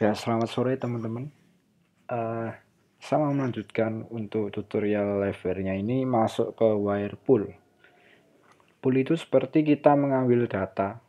Ya, selamat sore teman-teman. Eh, saya mau melanjutkan untuk tutorial Liveware-nya ini masuk ke Wirepool. Pool itu seperti kita mengambil data.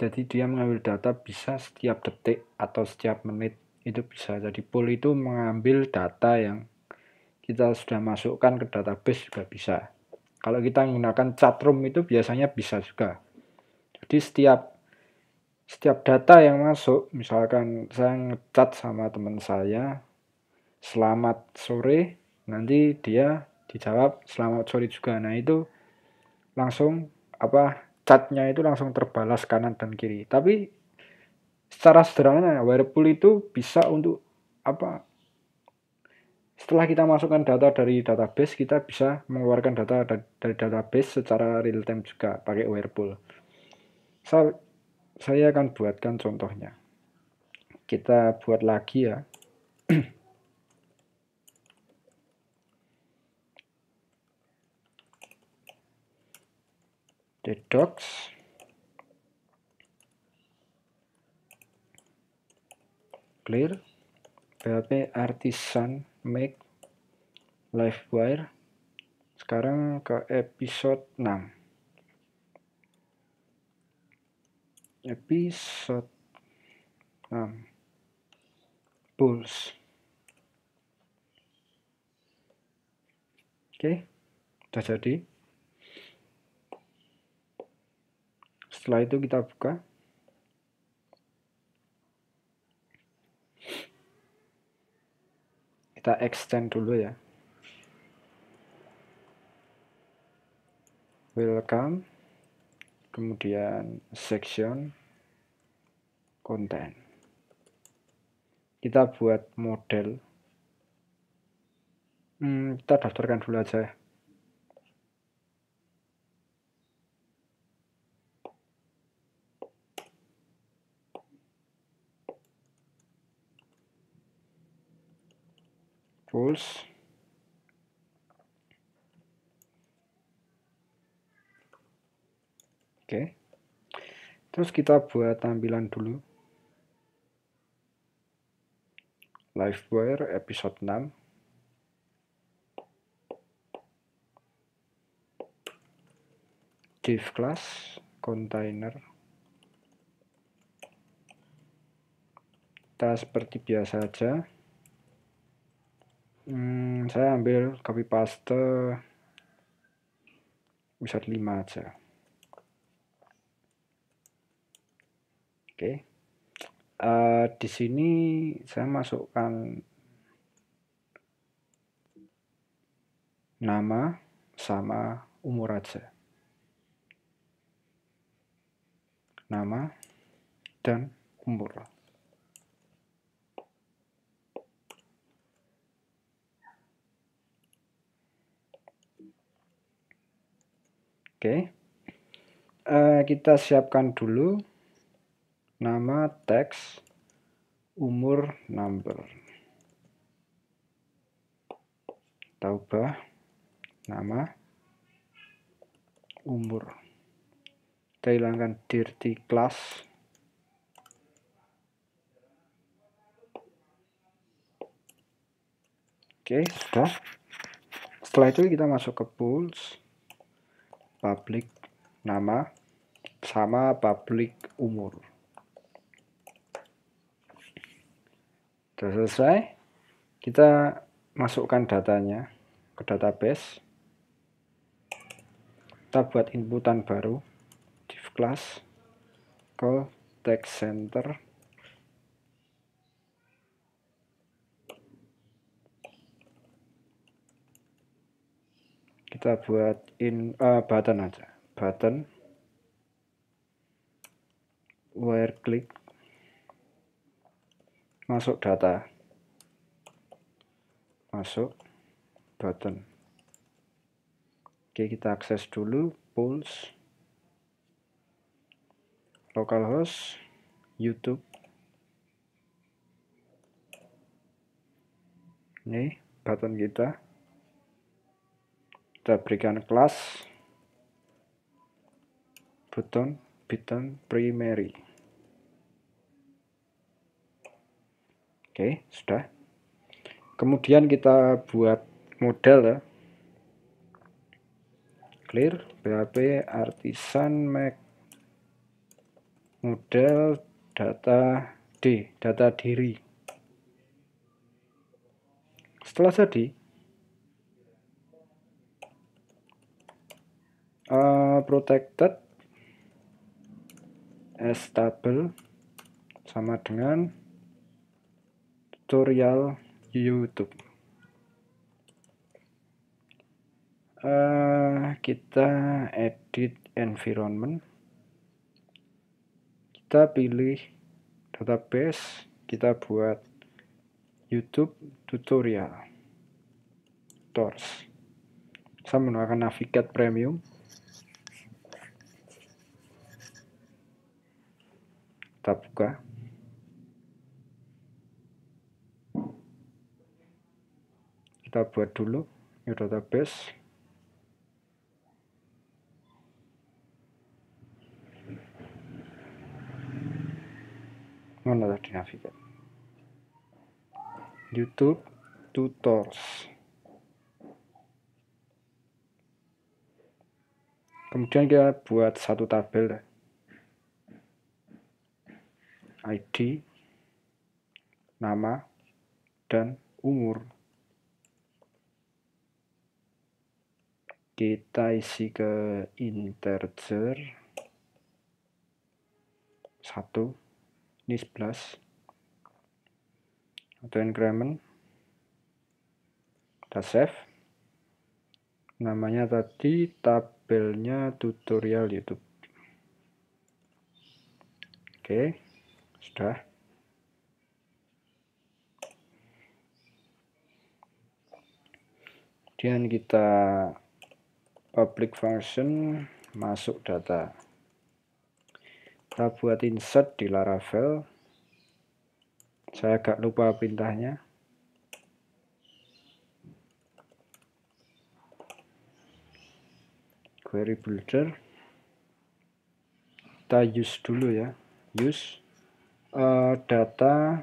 Jadi dia mengambil data bisa setiap detik atau setiap menit itu bisa. Jadi pool itu mengambil data yang kita sudah masukkan ke database juga bisa. Kalau kita menggunakan chatroom itu biasanya bisa juga. Jadi setiap data yang masuk, misalkan saya ngechat sama teman saya, selamat sore, nanti dia dijawab selamat sore juga. Nah itu langsung chatnya itu langsung terbalas kanan dan kiri. Tapi secara sederhana Wirepool itu bisa untuk setelah kita masukkan data dari database, kita bisa mengeluarkan data dari database secara real time juga pakai Wirepool. Saya akan buatkan contohnya. Kita buat lagi ya. The docs clear PHP artisan make Livewire. Sekarang ke episode 6. Episode 6 Pulse. Oke, sudah jadi. Setelah itu kita buka. Kita extend dulu ya. Welcome. Kemudian section content. Kita buat model. Kita daftarkan dulu aja ya. Pulse. Oke. Terus kita buat tampilan dulu. Livewire episode 6. Div class container. Kita seperti biasa aja. Saya ambil copy paste wizard 5 aja. Oke. Di sini saya masukkan nama sama umur aja. Nama dan umur. Oke. Kita siapkan dulu nama, teks, umur, number. Kita ubah nama, umur. Kita hilangkan dirty class. Oke, sudah. Setelah itu kita masuk ke pools, public nama sama public umur. Sudah selesai. Kita masukkan datanya ke database. Kita buat inputan baru, div class, call text center. Kita buat button aja, button, wire click, masuk data, masuk button. Oke, kita akses dulu pulse, localhost, YouTube. Ini button kita. Kita berikan kelas button primary. Oke, sudah. Kemudian kita buat model ya. Clear PHP artisan make model data diri. Setelah jadi, protected as stable sama dengan tutorial YouTube. Kita edit environment, kita pilih database, kita buat YouTube tutorial Tools. Saya menggunakan Navigate Premium. Kita buka. Kita buat dulu new database. Mana tadi Navigate? YouTube Tutors. Kemudian kita buat satu tabel. ID, nama, dan umur. Kita isi ke integer 1, ini 11. Atau increment. Kita save. Namanya tadi tabelnya tutorial YouTube. Oke, sudah. Kemudian kita public function masuk data. Kita buat insert di Laravel. Saya agak lupa perintahnya. Query builder. Kita use dulu ya. Use data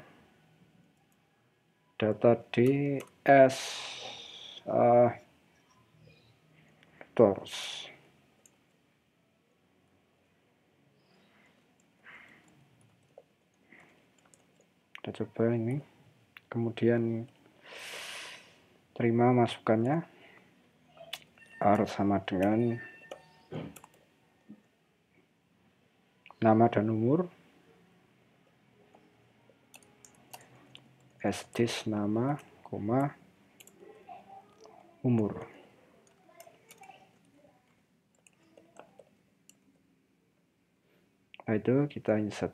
ds Tools. Kita coba ini, kemudian terima masukannya. R sama dengan nama dan umur, stis nama, koma, umur. Nah, itu kita insert.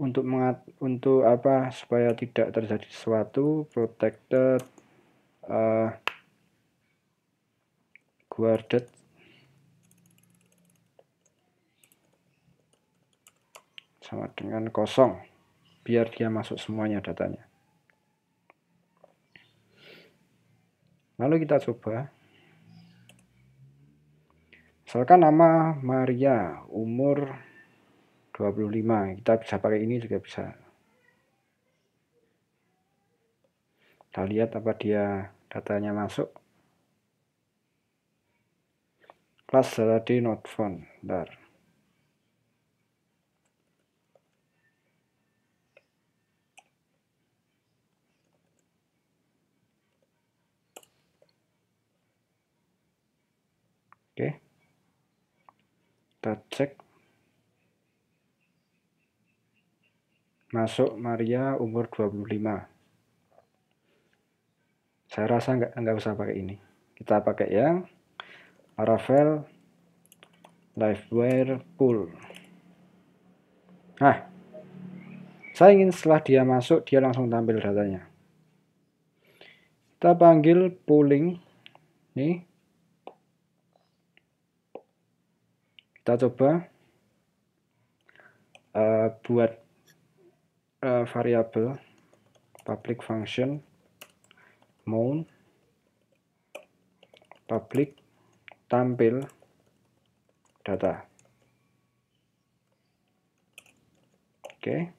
Untuk apa, supaya tidak terjadi sesuatu, protected guarded sama dengan kosong, biar dia masuk semuanya datanya. Lalu kita coba. Misalkan nama Maria, umur 25. Kita bisa pakai ini juga bisa. Kita lihat apa dia datanya masuk. Kelas tadi not found. Bentar. Oke. Kita cek. Masuk Maria umur 25. Saya rasa nggak usah pakai ini. Kita pakai yang Laravel Livewire Pool. Nah, saya ingin setelah dia masuk, dia langsung tampil datanya. Kita panggil pooling. Nih. Kita coba buat variabel public function mount public tampil data. Oke.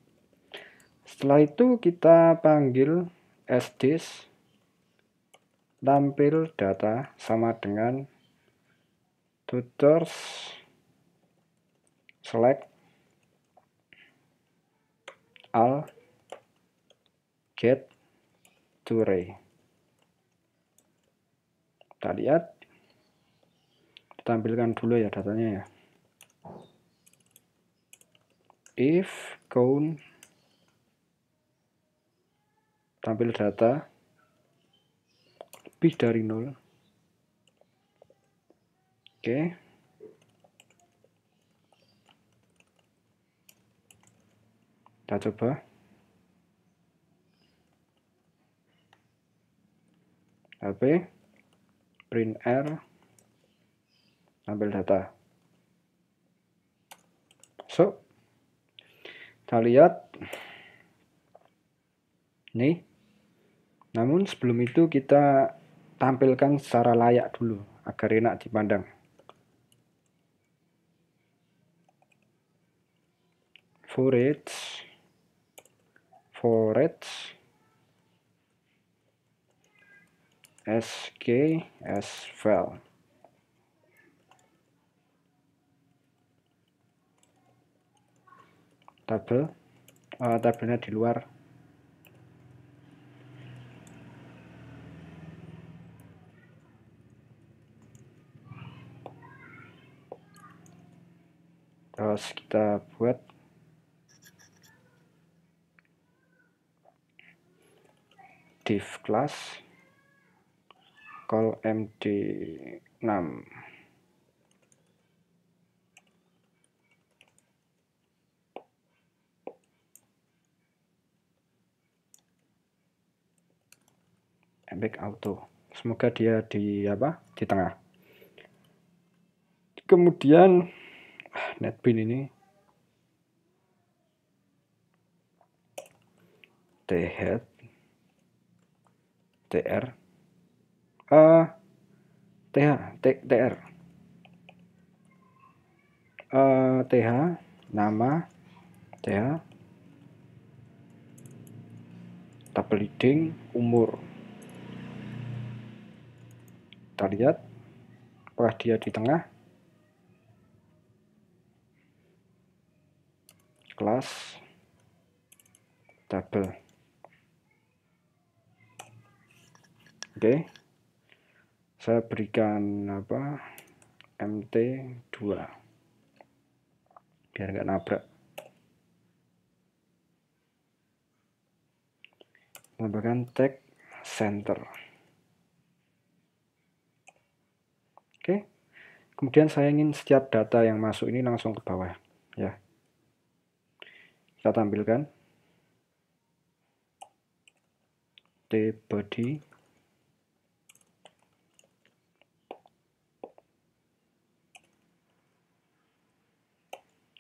Setelah itu kita panggil sdisk tampil data sama dengan tutors select all get to array. Kita lihat, tampilkan dulu ya datanya ya. If count tampil data lebih dari 0. Oke. Kita coba. HP print R tampil data. So, kita lihat nih. Namun sebelum itu kita tampilkan secara layak dulu agar enak dipandang. For each SKS file. Tabelnya di luar. Terus kita buat div class call md6. Embed auto. Semoga dia di tengah. Kemudian netbin ini tr th nama th double leading umur. Kita lihat apakah dia di tengah. Kelas double. Oke. Saya berikan mt2 biar nggak nabrak. Tambahkan tag center. Oke. Kemudian saya ingin setiap data yang masuk ini langsung ke bawah ya. Kita tampilkan tbody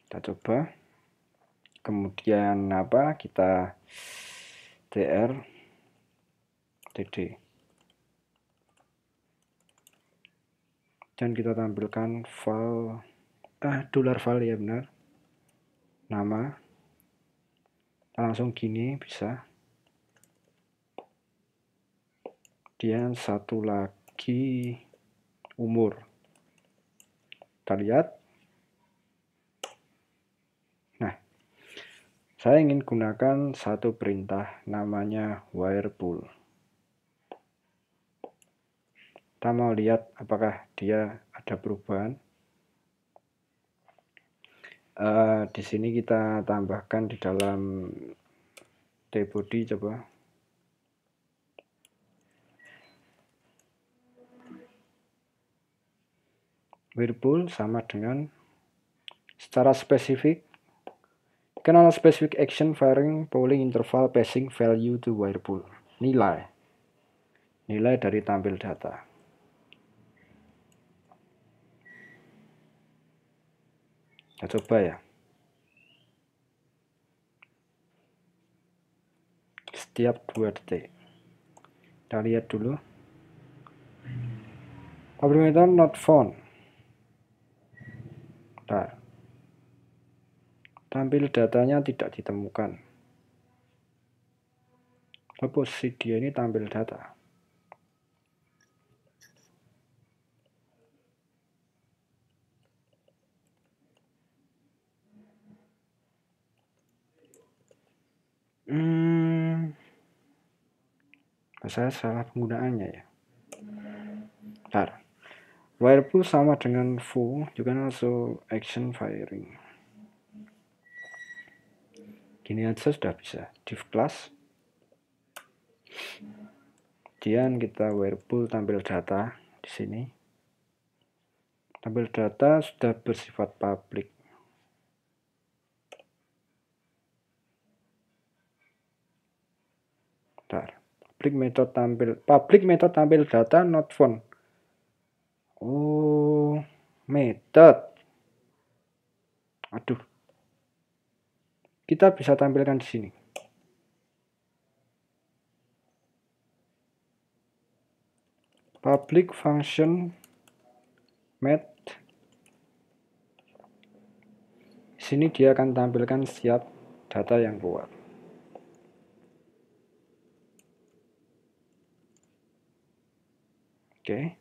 kita coba. Kemudian kita tr td dan kita tampilkan file $file ya benar, nama langsung gini bisa. Kemudian satu lagi umur. Kita lihat. Nah, saya ingin gunakan satu perintah namanya whirlpool. Kita mau lihat apakah dia ada perubahan. Di sini kita tambahkan di dalam tbody coba. Whirlpool sama dengan secara spesifik kenal specific action varying polling interval passing value to whirlpool. Nilai dari tampil data. Kita coba ya. Setiap 2 detik. Kita lihat dulu. Parameter not found. Kita tampil datanya tidak ditemukan. Posisi dia ini tampil data. Saya salah penggunaannya ya. Bentar. Wire pull sama dengan foo, you can also action firing. Gini aja sudah bisa. Div class. Kemudian kita wire pull tampil data di sini. Tampil data sudah bersifat public. Bentar. Public method tampil data not found. Oh, method. Aduh. Kita bisa tampilkan di sini. Public function met. Di sini dia akan tampilkan setiap data yang keluar. Oke.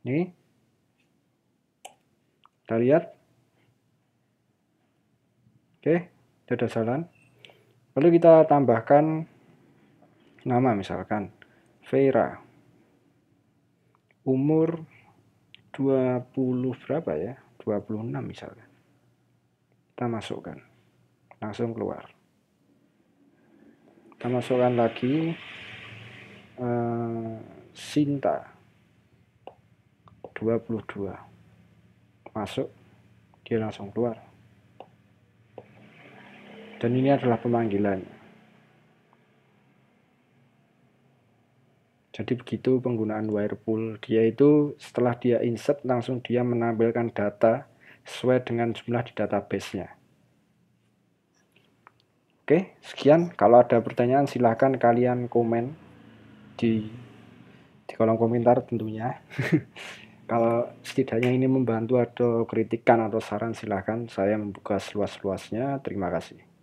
Ini. Kita lihat. Oke, sudah jalan. Lalu kita tambahkan nama misalkan Vera. Umur 20 berapa ya? 26 misalnya. Kita masukkan. Langsung keluar. Kita masukkan lagi Sinta 22. Masuk. Dia langsung keluar. Dan ini adalah pemanggilan. Jadi begitu penggunaan wire pull. Dia itu setelah dia insert langsung dia menampilkan data sesuai dengan jumlah di database-nya. Oke, sekian. Kalau ada pertanyaan silahkan kalian komen di kolom komentar tentunya. Kalau setidaknya ini membantu atau kritikan atau saran silahkan. Saya membuka seluas-luasnya. Terima kasih.